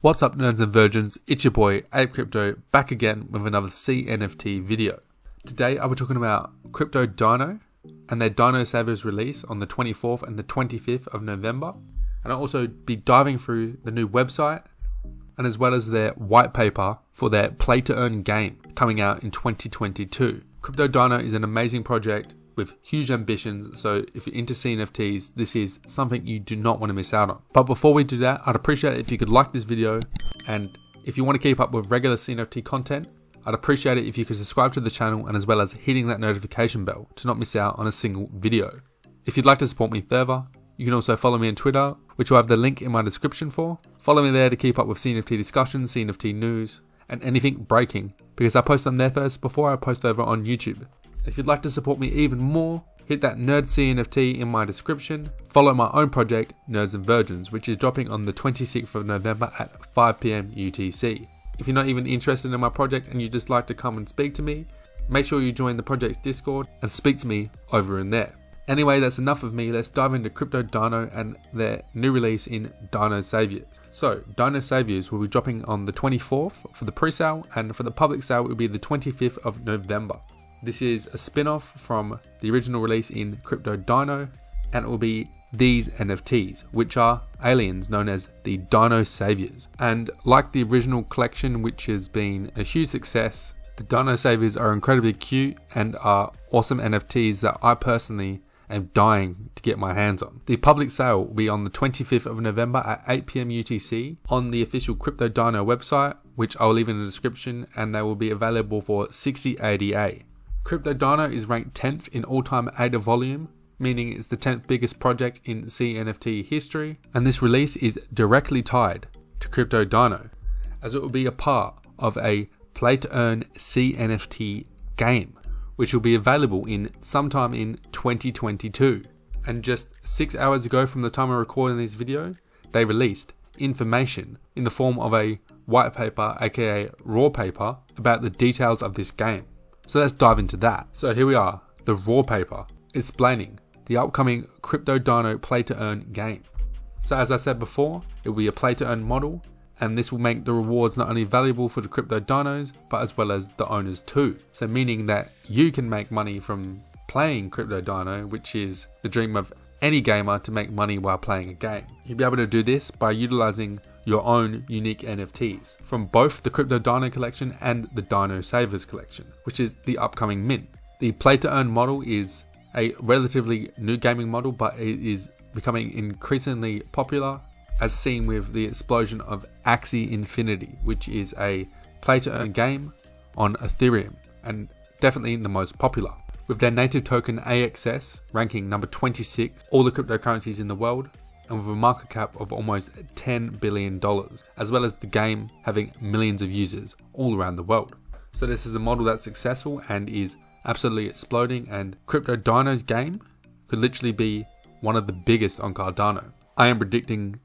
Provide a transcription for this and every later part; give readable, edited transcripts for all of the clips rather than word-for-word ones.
What's up, nerds and virgins? It's your boy APE Crypto, back again with another CNFT video. Today I'll be talking about Cryptodino and their Dino Saviors release on the 24th and the 25th of November. And I'll also be diving through the new website and as well as their white paper for their play to earn game coming out in 2022. Cryptodino is an amazing project with huge ambitions, so if you're into CNFTs, this is something you do not want to miss out on. But before we do that, I'd appreciate it if you could like this video, and if you want to keep up with regular CNFT content, I'd appreciate it if you could subscribe to the channel and as well as hitting that notification bell to not miss out on a single video. If you'd like to support me further, you can also follow me on Twitter, which I'll have the link in my description for. Follow me there to keep up with CNFT discussions, CNFT news, and anything breaking, because I post them there first before I post over on YouTube. If you'd like to support me even more, hit that Nerd CNFT in my description. Follow my own project, Nerds and Virgins, which is dropping on the 26th of November at 5 PM UTC. If you're not even interested in my project and you just like to come and speak to me, make sure you join the project's Discord and speak to me over in there. Anyway, that's enough of me. Let's dive into Cryptodino and their new release in Dino Saviors. So, Dino Saviors will be dropping on the 24th for the pre-sale, and for the public sale it will be the 25th of November. This is a spin-off from the original release in Cryptodino, and it will be these NFTs, which are aliens known as the Dino Saviors. And like the original collection, which has been a huge success, the Dino Saviors are incredibly cute and are awesome NFTs that I personally am dying to get my hands on. The public sale will be on the 25th of November at 8 PM UTC on the official Cryptodino website, which I'll leave in the description, and they will be available for 60 ADA. Cryptodino is ranked 10th in all-time ADA volume, meaning it's the 10th biggest project in CNFT history, and this release is directly tied to Cryptodino, as it will be a part of a play-to-earn CNFT game, which will be available in sometime in 2022. And just 6 hours ago from the time of recording this video, they released information in the form of a white paper, aka raw paper, about the details of this game. So let's dive into that. So here we are, the raw paper explaining the upcoming Cryptodino play to earn game. So as I said before, it will be a play to earn model, and this will make the rewards not only valuable for the Cryptodinos, but as well as the owners too. So meaning that you can make money from playing Cryptodino, which is the dream of any gamer, to make money while playing a game. You'll be able to do this by utilizing your own unique NFTs from both the Cryptodino collection and the Dino Saviors collection, which is the upcoming mint. The play to earn model is a relatively new gaming model, but it is becoming increasingly popular, as seen with the explosion of Axie Infinity, which is a play to earn game on Ethereum, and definitely the most popular. With their native token AXS ranking number 26, all the cryptocurrencies in the world, and with a market cap of almost $10 billion, as well as the game having millions of users all around the world. So this is a model that's successful and is absolutely exploding, and Cryptodino's game could literally be one of the biggest on Cardano. I am predicting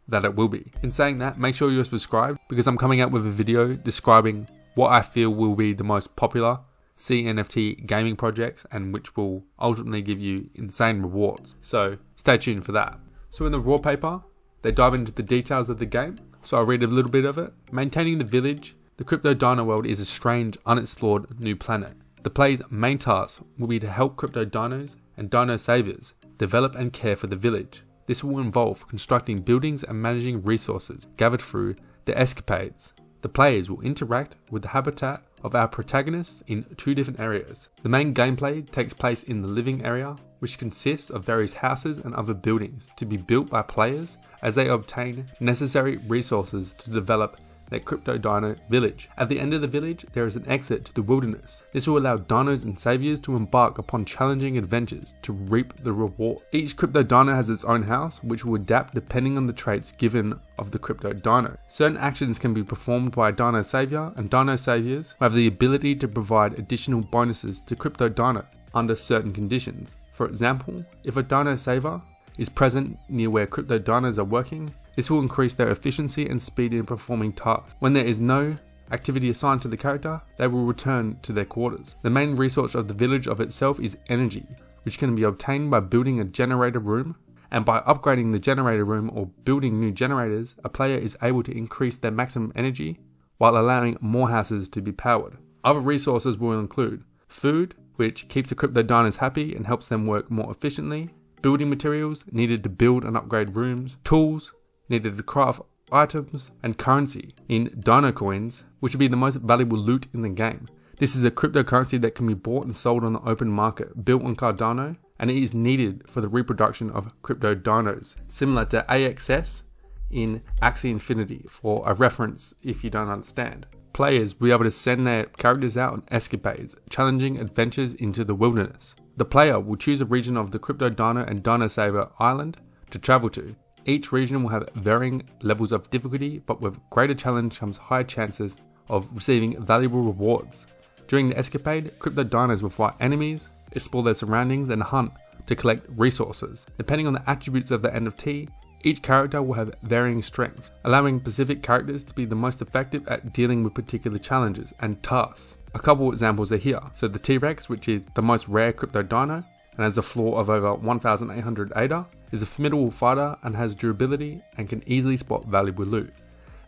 that it will be. In saying that, make sure you're subscribed, because I'm coming out with a video describing what I feel will be the most popular CNFT gaming projects and which will ultimately give you insane rewards. So stay tuned for that. So in the raw paper, they dive into the details of the game, so I'll read a little bit of it. Maintaining the village, the Cryptodino world is a strange, unexplored new planet. The player's main task will be to help Cryptodinos and Dino Saviors develop and care for the village. This will involve constructing buildings and managing resources gathered through the escapades. The players will interact with the habitat of our protagonists in two different areas. The main gameplay takes place in the living area, which consists of various houses and other buildings to be built by players as they obtain necessary resources to develop their Cryptodino village. At the end of the village, there is an exit to the wilderness. This will allow Dinos and Saviors to embark upon challenging adventures to reap the reward. Each Cryptodino has its own house, which will adapt depending on the traits given of the Cryptodino. Certain actions can be performed by a Dino Savior, and Dino Saviors have the ability to provide additional bonuses to Cryptodino under certain conditions. For example, if a Dino Savior is present near where Cryptodinos are working, this will increase their efficiency and speed in performing tasks. When there is no activity assigned to the character, they will return to their quarters. The main resource of the village of itself is energy, which can be obtained by building a generator room. And by upgrading the generator room or building new generators, a player is able to increase their maximum energy while allowing more houses to be powered. Other resources will include food, which keeps the crypto dinos happy and helps them work more efficiently, building materials needed to build and upgrade rooms, tools needed to craft items, and currency in dino coins, which would be the most valuable loot in the game. This is a cryptocurrency that can be bought and sold on the open market, built on Cardano, and it is needed for the reproduction of crypto dinos, similar to AXS in Axie Infinity, for a reference if you don't understand. Players will be able to send their characters out on escapades, challenging adventures into the wilderness. The player will choose a region of the Cryptodino and Dino Savior island to travel to. Each region will have varying levels of difficulty, but with greater challenge comes higher chances of receiving valuable rewards. During the escapade, Cryptodinos will fight enemies, explore their surroundings, and hunt to collect resources. Depending on the attributes of the NFT, each character will have varying strengths, allowing specific characters to be the most effective at dealing with particular challenges and tasks. A couple examples are here. So the T-Rex, which is the most rare crypto dino and has a floor of over 1,800 ADA, is a formidable fighter and has durability and can easily spot valuable loot.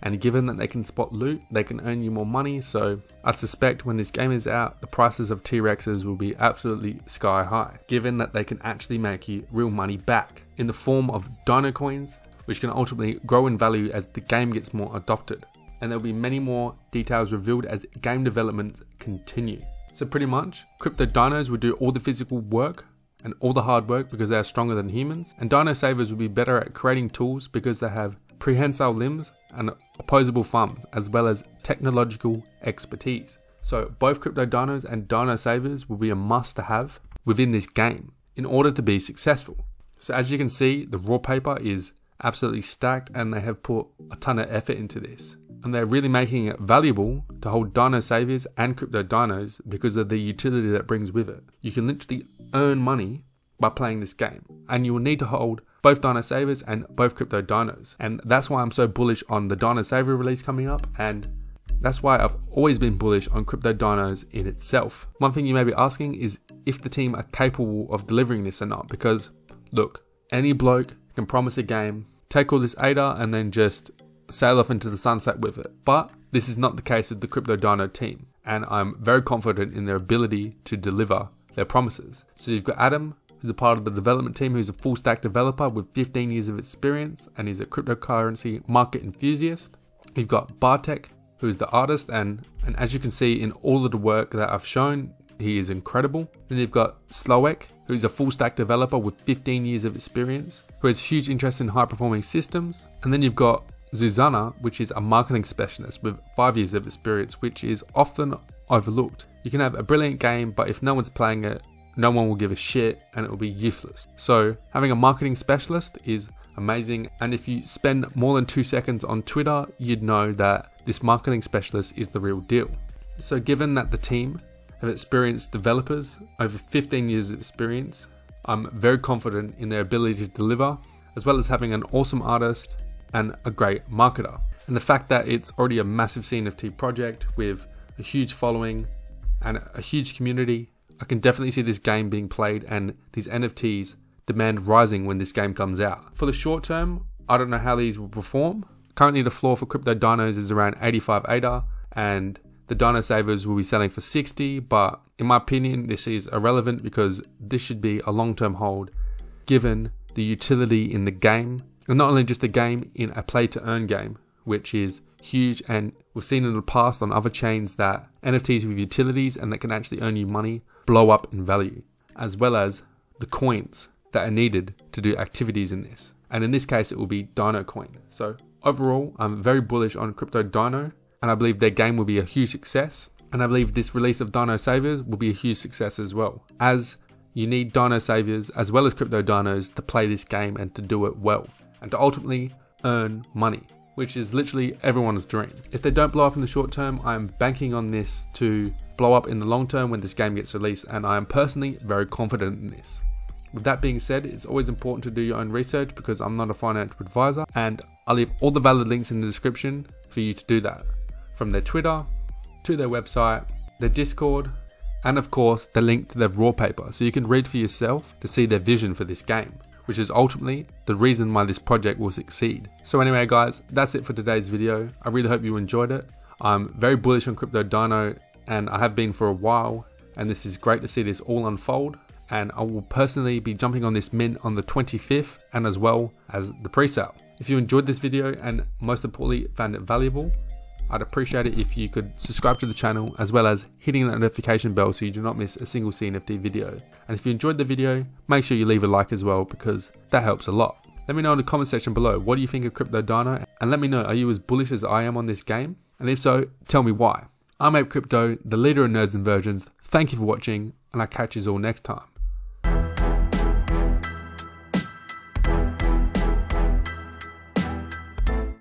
And given that they can spot loot, they can earn you more money, so I suspect when this game is out, the prices of T-Rexes will be absolutely sky high, given that they can actually make you real money back in the form of dino coins, which can ultimately grow in value as the game gets more adopted. And there will be many more details revealed as game developments continue. So pretty much, crypto dinos will do all the physical work and all the hard work because they are stronger than humans, and Dino Saviors will be better at creating tools because they have prehensile limbs and opposable thumbs, as well as technological expertise. So both Crypto Dinos and Dino Saviors will be a must to have within this game in order to be successful. So as you can see, the raw paper is absolutely stacked and they have put a ton of effort into this. And they're really making it valuable to hold Dino Saviors and Crypto Dinos because of the utility that brings with it. You can literally earn money by playing this game, and you will need to hold both Dino Saviors and both Crypto Dinos. And that's why I'm so bullish on the Dino Savior release coming up, and that's why I've always been bullish on Crypto Dinos in itself. One thing you may be asking is if the team are capable of delivering this or not, because look, any bloke can promise a game, take all this ADA and then just sail off into the sunset with it. But this is not the case with the Crypto Dino team, and I'm very confident in their ability to deliver their promises. So you've got Adam, who's a part of the development team, who's a full stack developer with 15 years of experience and is a cryptocurrency market enthusiast. You've got Bartek, who's the artist, and as you can see in all of the work that I've shown, he is incredible. Then you've got Slowek, who's a full stack developer with 15 years of experience, who has huge interest in high performing systems. And then you've got Zuzana, which is a marketing specialist with 5 years of experience, which is often overlooked. You can have a brilliant game, but if no one's playing it, no one will give a shit and it will be useless. So having a marketing specialist is amazing, and if you spend more than 2 seconds on Twitter, you'd know that this marketing specialist is the real deal. So given that the team have experienced developers, over 15 years of experience, I'm very confident in their ability to deliver, as well as having an awesome artist and a great marketer. And the fact that it's already a massive CNFT project with a huge following and a huge community, I can definitely see this game being played and these NFTs demand rising when this game comes out. For the short term, I don't know how these will perform. Currently the floor for Crypto Dinos is around 85 ADA and the Dino Saviors will be selling for 60, but in my opinion this is irrelevant because this should be a long-term hold given the utility in the game. And not only just the game, in a play to earn game, which is huge, and we've seen in the past on other chains that NFTs with utilities and that can actually earn you money blow up in value, as well as the coins that are needed to do activities in this. And in this case, it will be Dino Coin. So overall, I'm very bullish on Crypto Dino, and I believe their game will be a huge success. And I believe this release of Dino Saviors will be a huge success as well, as you need Dino Saviors as well as Crypto Dinos to play this game and to do it well, and to ultimately earn money, which is literally everyone's dream. If they don't blow up in the short term, I'm banking on this to blow up in the long term when this game gets released, and I am personally very confident in this. With that being said, it's always important to do your own research because I'm not a financial advisor, and I'll leave all the valid links in the description for you to do that. From their Twitter, to their website, their Discord, and of course the link to their raw paper so you can read for yourself to see their vision for this game, which is ultimately the reason why this project will succeed. So anyway guys, that's it for today's video. I really hope you enjoyed it. I'm very bullish on Cryptodino, and I have been for a while, and this is great to see this all unfold. And I will personally be jumping on this mint on the 25th, and as well as the pre-sale. If you enjoyed this video and most importantly found it valuable, I'd appreciate it if you could subscribe to the channel as well as hitting that notification bell so you do not miss a single CNFT video. And if you enjoyed the video, make sure you leave a like as well, because that helps a lot. Let me know in the comment section below, what do you think of Cryptodino? And let me know, are you as bullish as I am on this game? And if so, tell me why. I'm APE Crypto, the leader in nerds and virgins. Thank you for watching, and I'll catch you all next time.